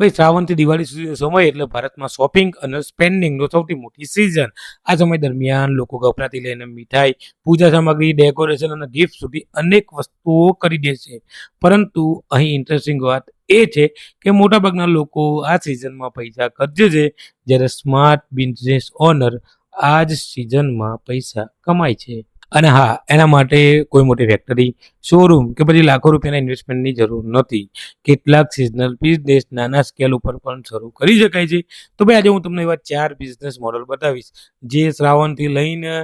ભાઈ શ્રાવણથી દિવાળી સુધીનો સમય એટલે ભારતમાં શોપિંગ અને સ્પેન્ડિંગનો સૌથી મોટી સિઝન. આ સમય દરમિયાન લોકો કપડાથી લઈને મીઠાઈ, પૂજા સામગ્રી, ડેકોરેશન અને ગિફ્ટ સુધી અનેક વસ્તુઓ ખરીદે છે. પરંતુ અહીં ઇન્ટરેસ્ટિંગ વાત એ છે કે મોટાભાગના લોકો આ સિઝનમાં પૈસા ખર્ચે છે, જ્યારે સ્માર્ટ બિઝનેસ ઓનર આ જ સિઝનમાં પૈસા કમાય છે. અને હા, એના માટે કોઈ મોટી ફેક્ટરી, શોરૂમ કે પછી લાખો રૂપિયાના ઇન્વેસ્ટમેન્ટની જરૂર નથી. કેટલાક સિઝનલ બિઝનેસ નાના સ્કેલ ઉપર પણ શરૂ કરી શકાય છે. તો ભાઈ આજે હું તમને એવા 4 બિઝનેસ મોડલ બતાવીશ, જે શ્રાવણથી લઈને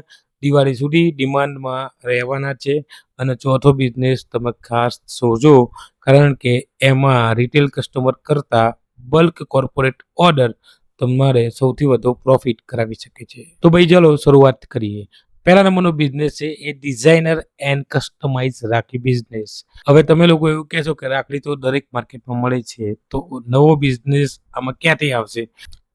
દિવાળી સુધી ડિમાન્ડમાં રહેવાના છે. અને ચોથો બિઝનેસ તમે ખાસ જોજો, કારણ કે એમાં રિટેલ કસ્ટમર કરતાં બલ્ક કોર્પોરેટ ઓર્ડર તમારે સૌથી વધુ પ્રોફિટ કરાવી શકે છે. તો ભાઈ ચલો શરૂઆત કરીએ. પહેલા નંબરનો બિઝનેસ છે એ designer and customize rakhi business. હવે તમે લોકો એવું કહેશો કે રાખડી તો દરેક માર્કેટમાં મળે છે, તો નવો બિઝનેસ આમાં ક્યાંથી આવશે?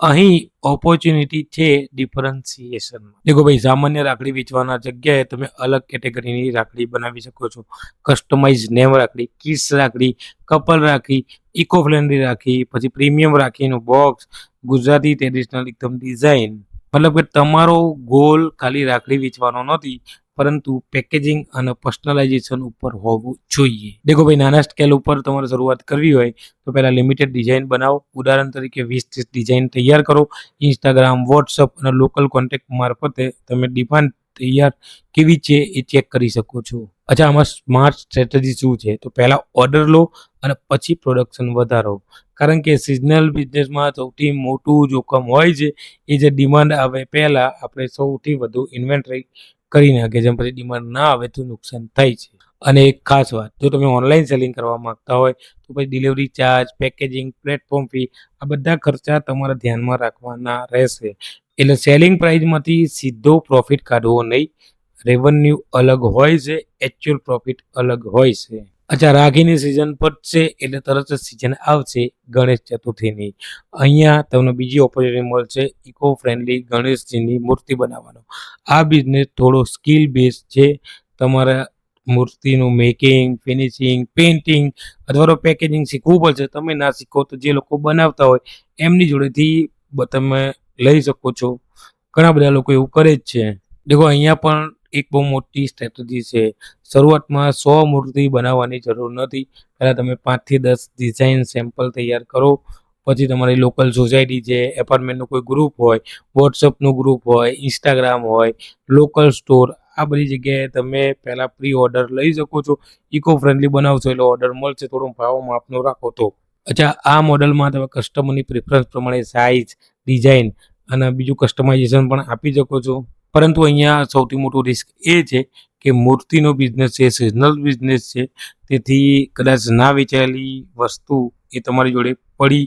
અહીં ઓપોર્ચ્યુનિટી છે ડિફરન્સિએશનમાં. દેખો ભાઈ, સામાન્ય રાખડી વેચવાના જગ્યાએ તમે અલગ કેટેગરીની રાખડી બનાવી શકો છો. કસ્ટમાઇઝ નેમ રાખડી, કિડ્સ રાખડી, કપલ રાખડી, ઇકો ફ્રેન્ડલી રાખી, પછી પ્રીમિયમ રાખીનું બોક્સ, ગુજરાતી ટ્રેડિશનલ એકદમ ડિઝાઇન. મતલબ કે તમારો ગોલ ખાલી રાખડી વેચવાનો નથી, પરંતુ પેકેજિંગ અને પર્સનલાઇઝેશન ઉપર હોવું જોઈએ. દેખો ભાઈ, નાના સ્કેલ ઉપર તમારે શરૂઆત કરવી હોય તો પહેલા લિમિટેડ ડિઝાઇન બનાવો. ઉદાહરણ તરીકે 20-30 ડિઝાઇન તૈયાર કરો. ઇન્સ્ટાગ્રામ, વોટ્સઅપ અને લોકલ કોન્ટેક્ટ મારફતે તમે ડિમાન્ડ તૈયાર કેવી છે એ ચેક કરી શકો છો. અચ્છા, આમાં સ્માર્ટ સ્ટ્રેટેજી શું છે? તો પહેલા ઓર્ડર લો અને પછી પ્રોડક્શન વધારો. કારણ કે સિઝનલ બિઝનેસમાં સૌથી મોટું જોખમ હોય છે એ જે ડિમાન્ડ આવે પહેલા આપણે સૌથી વધુ ઇન્વેન્ટરી કરી નાખીએ, જેમ પછી ડિમાન્ડ ના આવે તો નુકસાન થાય છે. અને એક ખાસ વાત, જો તમે ઓનલાઈન સેલિંગ કરવા માંગતા હોય તો પછી delivery charge, packaging, platform fee, આ બધા ખર્ચા તમારે ધ્યાનમાં રાખવાના રહેશે. એટલે સેલિંગ પ્રાઇસમાંથી સીધો પ્રોફિટ કાઢવો નહીં. રેવન્યુ અલગ હોય છે, એકચ્યુઅલ પ્રોફિટ અલગ હોય છે. અચ્છા, રાખીની સિઝન પતશે એટલે તરત જ સિઝન આવશે ગણેશ ચતુર્થીની. અહીંયા તમને બીજી ઓપોર્ચ્યુનિટી મળશે, ઇકો ફ્રેન્ડલી ગણેશજીની મૂર્તિ બનાવવાનો. આ બિઝનેસ થોડો સ્કિલ બેઝ છે. તમારા મૂર્તિનું મેકિંગ, ફિનિશિંગ, પેઇન્ટિંગ અથવા તો પેકેજિંગ શીખવું પડશે. તમે ના શીખો તો જે લોકો બનાવતા હોય એમની જોડેથી તમે લઈ શકો છો. ઘણા બધા લોકો એવું કરે જ છે. દેખો, અહીંયા પણ એક બહુ મોટી સ્ટ્રેટેજી છે. શરૂઆતમાં 100 મૂર્તિ બનાવવાની જરૂર નથી. પહેલાં તમે 5 થી 10 ડિઝાઇન સેમ્પલ તૈયાર કરો. પછી તમારી લોકલ સોસાયટી છે, એપાર્ટમેન્ટનું કોઈ ગ્રુપ હોય, વોટ્સઅપનું ગ્રુપ હોય, ઇન્સ્ટાગ્રામ હોય, લોકલ સ્ટોર, આ બધી જગ્યાએ તમે પહેલાં પ્રી ઓર્ડર લઈ શકો છો. ઇકો ફ્રેન્ડલી બનાવશો એટલે ઓર્ડર મળશે, થોડો ભાવ માપનો રાખો તો. અચ્છા, આ મોડલમાં તમે કસ્ટમરની પ્રિફરન્સ પ્રમાણે સાઇઝ, ડિઝાઇન અને બીજું કસ્ટમાઇઝેશન પણ આપી શકો છો. પરંતુ અહીંયા સૌથી મોટું રિસ્ક એ છે કે મૂર્તિનો બિઝનેસ છે, સિઝનલ બિઝનેસ છે, તેથી કદાચ ના વેચાયેલી વસ્તુ એ તમારી જોડે પડી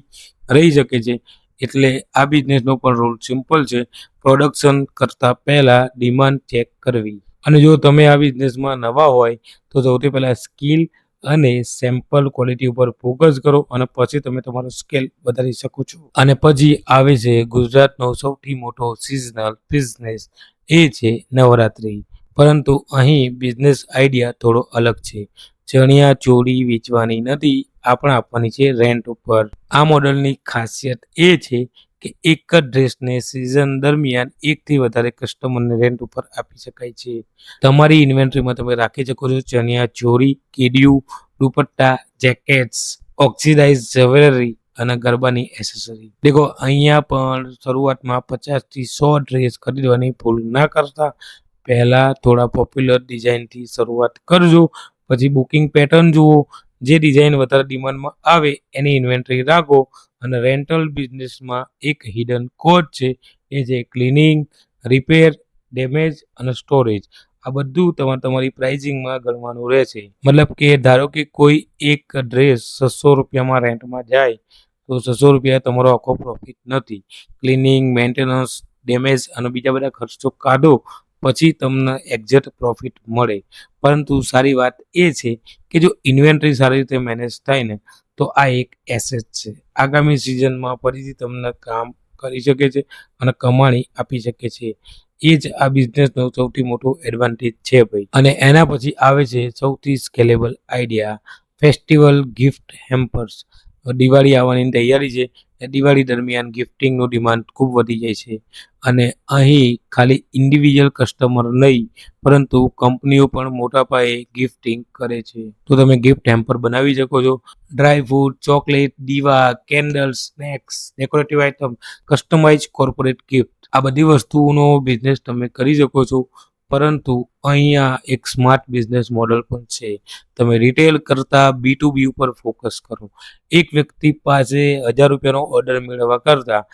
રહી શકે છે. એટલે આ બિઝનેસનો પણ રૂલ સિમ્પલ છે, પ્રોડક્શન કરતાં પહેલાં ડિમાન્ડ ચેક કરવી. અને જો તમે આ બિઝનેસમાં નવા હોય તો સૌથી પહેલાં સ્કિલ અને સેમ્પલ ક્વોલિટી ઉપર ફોકસ કરો, અને પછી તમે તમારો સ્કેલ વધારી શકો છો. અને પછી આવે છે ગુજરાતનો સૌથી મોટો સિઝનલ બિઝનેસ, એ છે નવરાત્રિ. પરંતુ અહીં બિઝનેસ આઈડિયા થોડો અલગ છે. ચણિયા ચોળી વેચવાની નથી, આપણે આપવાની છે રેન્ટ ઉપર. આ મોડલની ખાસિયત એ છે કે એક જ ડ્રેસને સિઝન દરમિયાન એકથી વધારે કસ્ટમરને રેન્ટ ઉપર આપી શકાય છે. તમારી ઇન્વેન્ટરીમાં તમે રાખી શકો છો chaniya choli, કેડિયું, dupatta, jackets, oxidise jewellery અને ગરબાની એસેસરી. દેખો, અહીંયા પણ શરૂઆતમાં 50 થી 100 ડ્રેસ ખરીદવાની ભૂલ ના કરતા. પહેલાં થોડા પોપ્યુલર ડિઝાઇનથી શરૂઆત કરજો, પછી બુકિંગ પેટર્ન જુઓ. જે ડિઝાઇન વધારે ડિમાન્ડમાં આવે એની ઇન્વેન્ટરી રાખો. અને રેન્ટલ બિઝનેસમાં એક હિડન કોડ છે, એ છે ક્લિનિંગ, રિપેર, ડેમેજ અને સ્ટોરેજ. આ બધું તમારી પ્રાઇઝિંગમાં ગણવાનું રહેશે. મતલબ કે ધારો કે કોઈ એક ડ્રેસ 600 રૂપિયામાં રેન્ટમાં જાય તો 600 રૂપિયા તમારો આખો પ્રોફિટ નથી. ક્લિનિંગ, મેન્ટેનન્સ, ડેમેજ અને બીજા બધા ખર્ચો કાઢો પછી તમને એક્ઝેક્ટ પ્રોફિટ મળે. પરંતુ સારી વાત એ છે કે જો ઇન્વેન્ટરી સારી રીતે મેનેજ થાય ને તો આ એક એસેટ છે. આગામી સિઝનમાં ફરીથી તમને કામ કરી શકે છે અને કમાણી આપી શકે છે. એ જ આ બિઝનેસનો સૌથી મોટો એડવાન્ટેજ છે ભાઈ. અને એના પછી આવે છે સૌથી scalable idea, festival gift hampers. Diwali આવવાની તૈયારી છે. એ દિવાળી દરમિયાન ગિફ્ટિંગનું ડિમાન્ડ ખૂબ વધી જાય છે અને અહીં ખાલી ઇન્ડિવિજ્યુઅલ કસ્ટમર નહીં પરંતુ કંપનીઓ પણ મોટા પાયે ગિફ્ટિંગ કરે છે. તો તમે ગિફ્ટ હેમ્પર બનાવી શકો છો. ડ્રાય ફ્રૂટ, ચોકલેટ, દીવા, candles, snacks, decorative item, customize corporate gift, આ બધી વસ્તુઓનો બિઝનેસ તમે કરી શકો છો. પરંતુ અહીંયા એક સ્માર્ટ બિઝનેસ મોડલ પણ છે. તમે રિટેલ કરતાં B2B ઉપર ફોકસ કરો. એક વ્યક્તિ પાસે ₹1000નો ઓર્ડર મેળવવા કરતાં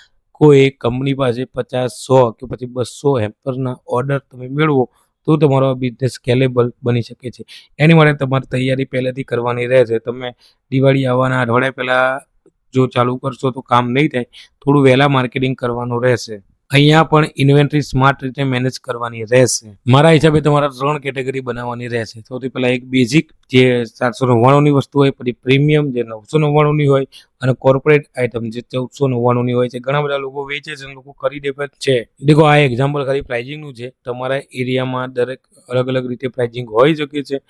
કોઈ કંપની પાસે 50, 100 કે પછી 200 હેમ્પરના ઓર્ડર તમે મેળવો તો તમારો બિઝનેસ સ્કેલેબલ બની શકે છે. એની માટે તમારે તૈયારી પહેલેથી કરવાની રહેશે. તમે દિવાળી આવવાના અઠવાડિયા પહેલાં જો ચાલુ કરશો તો કામ નહીં થાય. થોડું વહેલા માર્કેટિંગ કરવાનું રહેશે. અહીંયા પણ ઇન્વેન્ટરી સ્માર્ટ રીતે મેનેજ કરવાની રહેશે. મારા હિસાબે તમારે 3 કેટેગરી બનાવવાની રહેશે. સૌથી પહેલાં એક બેઝિક જે 799ની વસ્તુ હોય, પછી પ્રીમિયમ જે 999ની હોય અને કોર્પોરેટ આઇટમ જે 1499ની હોય છે. ઘણા બધા લોકો વેચે છે અને લોકો ખરીદે પણ છે. દેખો આ એક્ઝામ્પલ ખાલી પ્રાઇઝિંગનું છે. તમારા એરિયામાં દરેક અલગ અલગ રીતે પ્રાઇઝિંગ હોઈ શકે છે.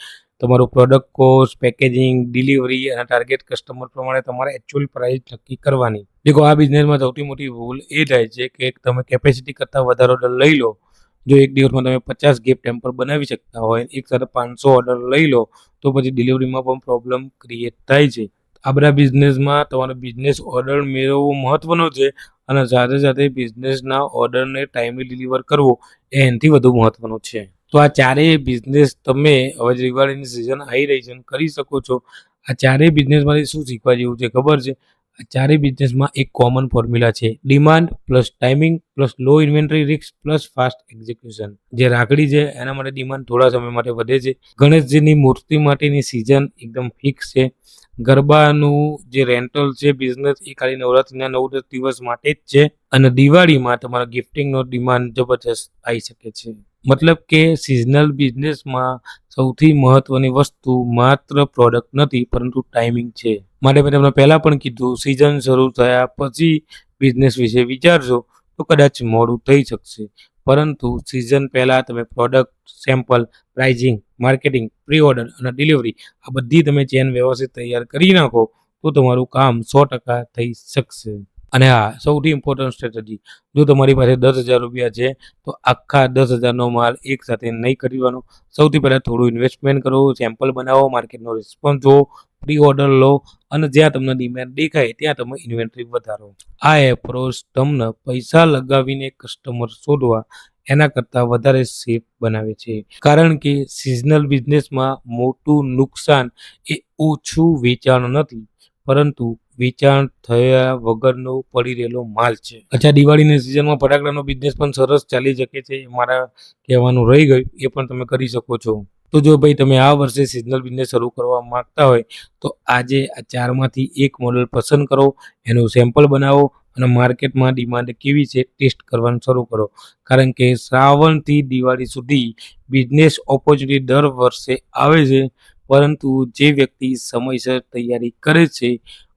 તમારું પ્રોડક્ટ કોસ્ટ, પેકેજિંગ, ડિલિવરી અને ટાર્ગેટ કસ્ટમર પ્રમાણે તમારે એકચ્યુઅલ પ્રાઇસ નક્કી કરવાની. દેખો આ બિઝનેસમાં સૌથી મોટી ભૂલ એ થાય છે કે તમે કેપેસિટી કરતાં વધારે ઓર્ડર લઈ લો. જો એક દિવસમાં તમે 50 ગિફ્ટ હેમ્પર બનાવી શકતા હોય, એક સાથે 500 ઓર્ડર લઈ લો તો પછી ડિલિવરીમાં પણ પ્રોબ્લેમ ક્રિએટ થાય છે. આ બધા બિઝનેસમાં તમારો બિઝનેસ ઓર્ડર મેળવવો મહત્વનો છે અને સાથે સાથે બિઝનેસના ઓર્ડરને ટાઈમલી ડિલિવર કરવો એ એનાથી વધુ મહત્વનું છે. તો આ ચારેય બિઝનેસ તમે હવે દિવાળીની સિઝન આવી રહી છે અને કરી શકો છો. આ ચારેય બિઝનેસમાંથી શું શીખવા જેવું છે ખબર છે? આ ચારેય બિઝનેસમાં એક કોમન ફોર્મ્યુલા છે. Demand plus timing plus low inventory risk plus fast execution. જે રાખડી છે એના માટે ડિમાન્ડ થોડા સમય માટે વધે છે. ગણેશજીની મૂર્તિ માટેની સિઝન એકદમ ફિક્સ છે. ગરબાનું જે રેન્ટલ છે બિઝનેસ એ ખાલી નવરાત્રિના 9-10 દિવસ માટે જ છે અને દિવાળીમાં તમારા ગિફ્ટિંગનો ડિમાન્ડ જબરજસ્ત આવી શકે છે. મતલબ કે સિઝનલ બિઝનેસમાં સૌથી મહત્વની વસ્તુ માત્ર પ્રોડક્ટ નથી પરંતુ ટાઈમિંગ છે. માટે મેં તમને પહેલાં પણ કીધું, સિઝન શરૂ થયા પછી બિઝનેસ વિશે વિચારશો તો કદાચ મોડું થઈ શકશે. પરંતુ સિઝન પહેલાં તમે product, sample, pricing, marketing, pre order અને ડિલિવરી આ બધી તમે ચેન વ્યવસ્થિત તૈયાર કરી નાખો તો તમારું કામ 100% થઈ શકશે. અને હા, સૌથી ઇમ્પોર્ટન્ટ સ્ટ્રેટેજી, જો તમારી પાસે ₹10,000 છે તો આખા 10,000નો માલ એકસાથે નહીં ખરીદવાનો. સૌથી પહેલાં થોડું ઇન્વેસ્ટમેન્ટ કરો, સેમ્પલ બનાવો, માર્કેટનો રિસ્પોન્સ જુઓ, પ્રી ઓર્ડર લો અને જ્યાં તમને ડિમાન્ડ દેખાય ત્યાં તમે ઇન્વેન્ટરી વધારો. આ એપ્રોચ તમને પૈસા લગાવીને કસ્ટમર શોધવા એના કરતાં વધારે સેફ બનાવે છે. કારણ કે સિઝનલ બિઝનેસમાં મોટું નુકસાન એ ઓછું વેચાણ નથી પરંતુ વેચાણ થયા વગરનો પડી રહેલો માલ છે. અચ્છા, દિવાળીની સિઝનમાં ફટાકડાનો બિઝનેસ પણ સરસ ચાલી શકે છે. મારા કહેવાનું રહી ગયું, એ પણ તમે કરી શકો છો. તો જો ભાઈ તમે આ વર્ષે સિઝનલ બિઝનેસ શરૂ કરવા માંગતા હોય તો આજે આ ચારમાંથી એક મોડલ પસંદ કરો, એનું સેમ્પલ બનાવો અને માર્કેટમાં ડિમાન્ડ કેવી છે ટેસ્ટ કરવાનું શરૂ કરો. કારણ કે શ્રાવણથી દિવાળી સુધી બિઝનેસ ઓપોર્ચ્યુનિટી દર વર્ષે આવે છે પરંતુ જે વ્યક્તિ સમયસર તૈયારી કરે છે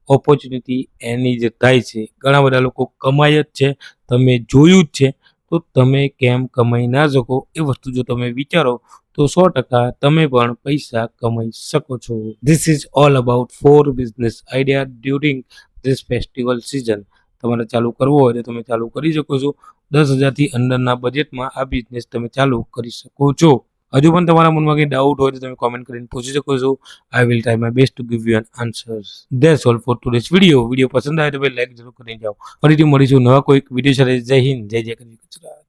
ઓપોર્ચ્યુનિટી એની જ થાય છે. ઘણા બધા લોકો કમાય જ છે, તમે જોયું જ છે. તો તમે કેમ કમાઈ ના શકો એ વસ્તુ જો તમે વિચારો તો 100% તમે પણ પૈસા કમાઈ શકો છો. This is all about 4 business idea during this festival season. તમારે ચાલુ કરવો હોય તો તમે ચાલુ કરી શકો છો. 10,000થી અંદરના બજેટમાં આ બિઝનેસ તમે ચાલુ કરી શકો છો. હજુ પણ તમારા મનમાં કંઈ ડાઉટ હોય તો તમે કોમેન્ટ કરીને પૂછી શકો છો. I will try my best to give you an answers. That's all for today's video. Video પસંદ આવે તો ભાઈ લાઈક જરૂર કરી જાઓ. ફરીથી મળીશું નવા કોઈક વિડીયો સાથે. જય હિન્દ, જય જય ગરવી ગુજરાત.